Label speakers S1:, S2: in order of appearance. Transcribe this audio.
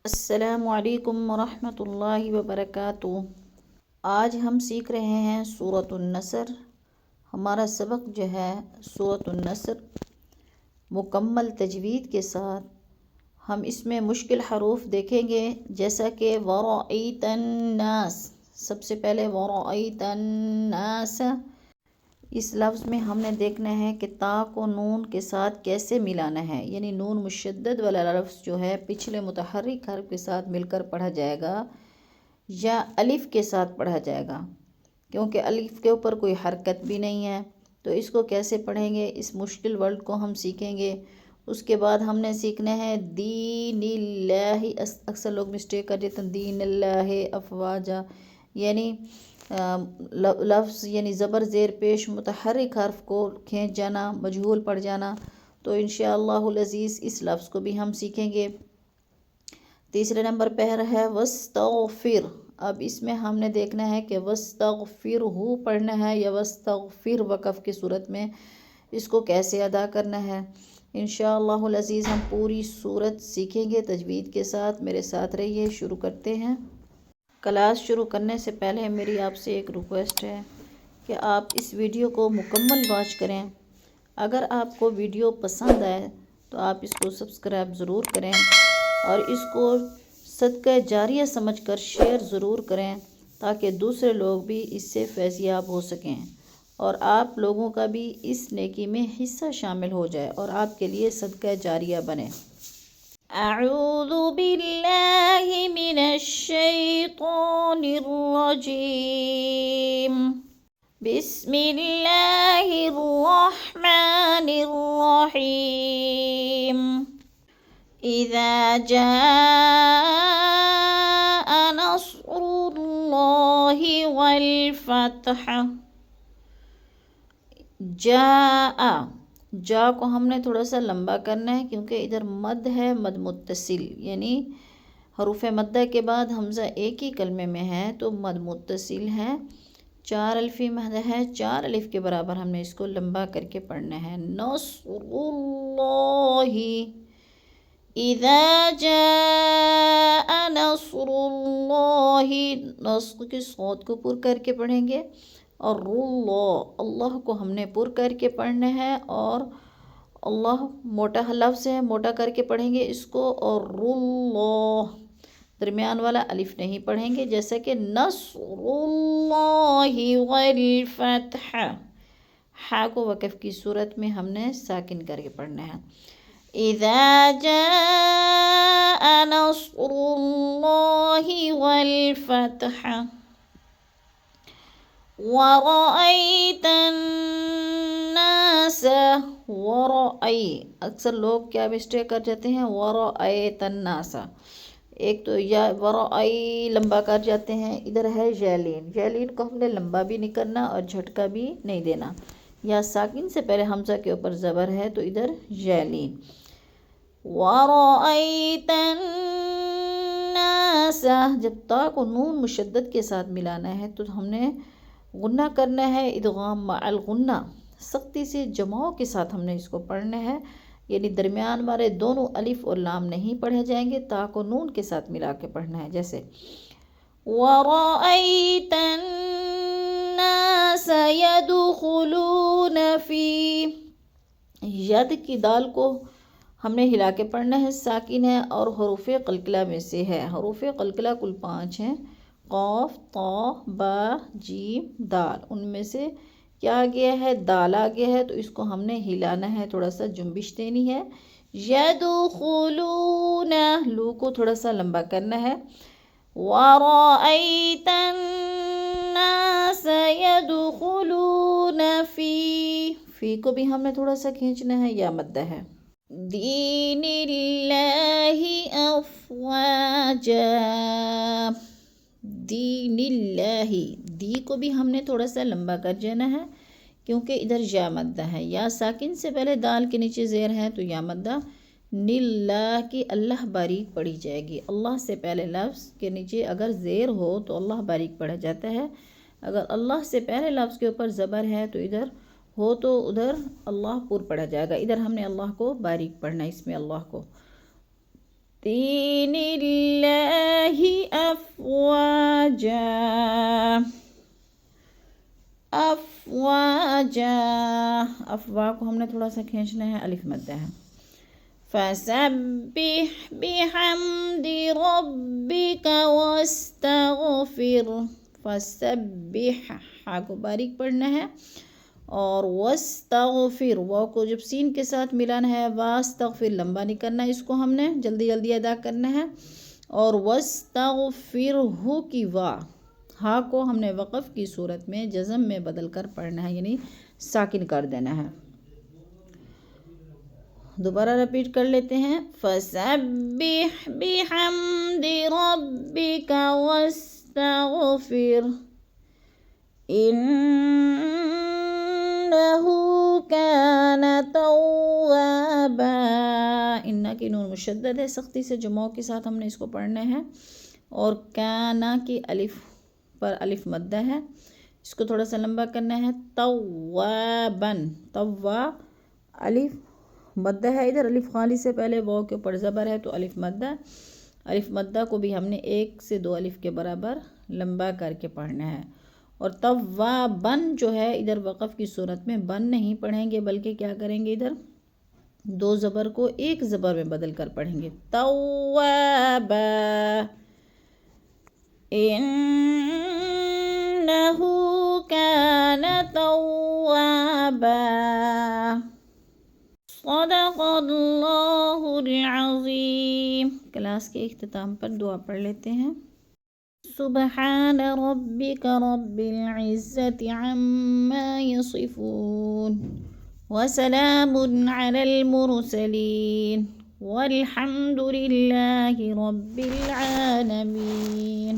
S1: السلام علیکم ورحمۃ اللہ وبرکاتہ۔ آج ہم سیکھ رہے ہیں سورۃ النصر۔ ہمارا سبق جو ہے سورۃ النصر مکمل تجوید کے ساتھ، ہم اس میں مشکل حروف دیکھیں گے، جیسا کہ ورأیت الناس۔ سب سے پہلے ورأیت الناس، اس لفظ میں ہم نے دیکھنا ہے کہ تا کو نون کے ساتھ کیسے ملانا ہے، یعنی نون مشدد والا لفظ جو ہے پچھلے متحرک حرف کے ساتھ مل کر پڑھا جائے گا یا الف کے ساتھ پڑھا جائے گا، کیونکہ الف کے اوپر کوئی حرکت بھی نہیں ہے۔ تو اس کو کیسے پڑھیں گے، اس مشکل ورڈ کو ہم سیکھیں گے۔ اس کے بعد ہم نے سیکھنا ہے دین اللہ۔ اکثر لوگ مسٹیک کر دیتے ہیں دین اللہ افواجا، یعنی لفظ یعنی زبر زیر پیش متحرک حرف کو کھینچ جانا، مجہول پڑ جانا۔ تو انشاءاللہ العزیز اس لفظ کو بھی ہم سیکھیں گے۔ تیسرے نمبر پہ ہے وستغفر۔ اب اس میں ہم نے دیکھنا ہے کہ وستغفر ہو پڑھنا ہے یا وستغفر وقف کی صورت میں اس کو کیسے ادا کرنا ہے۔ انشاءاللہ العزیز ہم پوری صورت سیکھیں گے تجوید کے ساتھ، میرے ساتھ رہیے۔ شروع کرتے ہیں۔ کلاس شروع کرنے سے پہلے میری آپ سے ایک ریکویسٹ ہے کہ آپ اس ویڈیو کو مکمل واچ کریں۔ اگر آپ کو ویڈیو پسند آئے تو آپ اس کو سبسکرائب ضرور کریں اور اس کو صدقہ جاریہ سمجھ کر شیئر ضرور کریں، تاکہ دوسرے لوگ بھی اس سے فیض یاب ہو سکیں اور آپ لوگوں کا بھی اس نیکی میں حصہ شامل ہو جائے اور آپ کے لیے صدقہ جاریہ بنے۔ اعوذ باللہ من الشیطان الرجیم، بسم اللہ الرحمن الرحیم، اذا جاء نصر اللہ والفتح۔ جا کو ہم نے تھوڑا سا لمبا کرنا ہے، کیونکہ ادھر مد ہے، مد متصل، یعنی حروف مدہ کے بعد حمزہ ایک ہی کلمے میں ہے تو مد متصل ہے، 4 الفی مد ہے، 4 الف کے برابر ہم نے اس کو لمبا کر کے پڑھنا ہے۔ نصر اللہ، اذا جاء نصر اللہ، نصر کی صوت کو پر کر کے پڑھیں گے، اور اللہ کو ہم نے پر کر کے پڑھنا ہے، اور اللہ موٹا لفظ ہے، موٹا کر کے پڑھیں گے اس کو، اور اللہ درمیان والا الف نہیں پڑھیں گے، جیسا کہ نصر اللہ والفتح۔ ہا کو وقف کی صورت میں ہم نے ساکن کر کے پڑھنا ہے۔ اذا جاء نصر اللہ والفتح ورأیت الناس، اکثر لوگ کیا مسٹیک کر جاتے ہیں ورأیت الناس، ایک تو یا ورأی لمبا کر جاتے ہیں، ادھر ہے جیلین، جیلین کو ہم نے لمبا بھی نہیں کرنا اور جھٹکا بھی نہیں دینا، یا ساکن سے پہلے حمزہ کے اوپر زبر ہے تو ادھر جیلین۔ ورأیت الناس، جب تا کو نون مشدد کے ساتھ ملانا ہے تو ہم نے غنہ کرنا ہے، ادغام مع الغنہ، سختی سے جماؤ کے ساتھ ہم نے اس کو پڑھنا ہے، یعنی درمیان والے دونوں الف اور لام نہیں پڑھے جائیں گے، تا کو نون کے ساتھ ملا کے پڑھنا ہے، جیسے وَرَأَيْتَ النَّاسَ يَدْخُلُونَ فِي، ید کی دال کو ہم نے ہلا کے پڑھنا ہے، ساکن ہے اور حروف قلقلہ میں سے ہے۔ حروف قلقلہ کل 5 ہیں، قاف، طا، با، جیم، دال، ان میں سے کیا آ گیا ہے، دال آ گیا ہے، تو اس کو ہم نے ہلانا ہے، تھوڑا سا جنبش دینی ہے۔ یدخلون، لو کو تھوڑا سا لمبا کرنا ہے۔ وَرَأَيْتَ النَّاسَ يَدْخُلُونَ فی کو بھی ہم نے تھوڑا سا کھینچنا ہے، یا مدہ ہے۔ دین اللہ افواجا، دین اللہ، دی کو بھی ہم نے تھوڑا سا لمبا کر جانا ہے، کیونکہ ادھر یا مدہ ہے، یا ساکن سے پہلے دال کے نیچے زیر ہے تو یا مدہ، نِلّہ کی اللہ باریک پڑھی جائے گی۔ اللہ سے پہلے لفظ کے نیچے اگر زیر ہو تو اللہ باریک پڑھا جاتا ہے، اگر اللہ سے پہلے لفظ کے اوپر زبر ہے تو ادھر ہو تو ادھر اللہ پر پڑھا جائے گا، ادھر ہم نے اللہ کو باریک پڑھنا ہے، اس میں اللہ کو۔ دین جا، افوا کو ہم نے تھوڑا سا کھینچنا ہے، الف مدہ ہے. فسبح بحمد ربک واستغفر. فسبح، ہا کو باریک پڑھنا ہے، اور واستغفر، واو کو جب سین کے ساتھ ملانا ہے، واستغفر لمبا نہیں کرنا، اس کو ہم نے جلدی جلدی ادا کرنا ہے. اور واستغفرہ کی وا، ہا کو ہم نے وقف کی صورت میں جزم میں بدل کر پڑھنا ہے، یعنی ساکن کر دینا ہے. دوبارہ رپیٹ کر لیتے ہیں. فسبح بحمد ربک واستغفر انہ کان توابا. انہ کی نون مشدد ہے، سختی سے جمعوں کے ساتھ ہم نے اس کو پڑھنا ہے. اور کانا کی الف پر الف مدہ ہے، اس کو تھوڑا سا لمبا کرنا ہے. توابن، توا الف مدہ ہے، ادھر الف خالی سے پہلے واو کے اوپر زبر ہے تو الف مدہ. الف مدہ کو بھی ہم نے 1 سے 2 الف کے برابر لمبا کر کے پڑھنا ہے. اور توابن جو ہے ادھر وقف کی صورت میں بن نہیں پڑھیں گے، بلکہ کیا کریں گے، ادھر 2 زبر کو 1 زبر میں بدل کر پڑھیں گے. توابا انہ کان توابا. صدق اللہ العظیم. کلاس کے اختتام پر دعا پڑھ لیتے ہیں. سبحان ربک رب العزة عما یصفون وسلام علی المرسلین والحمد للہ رب العالمین.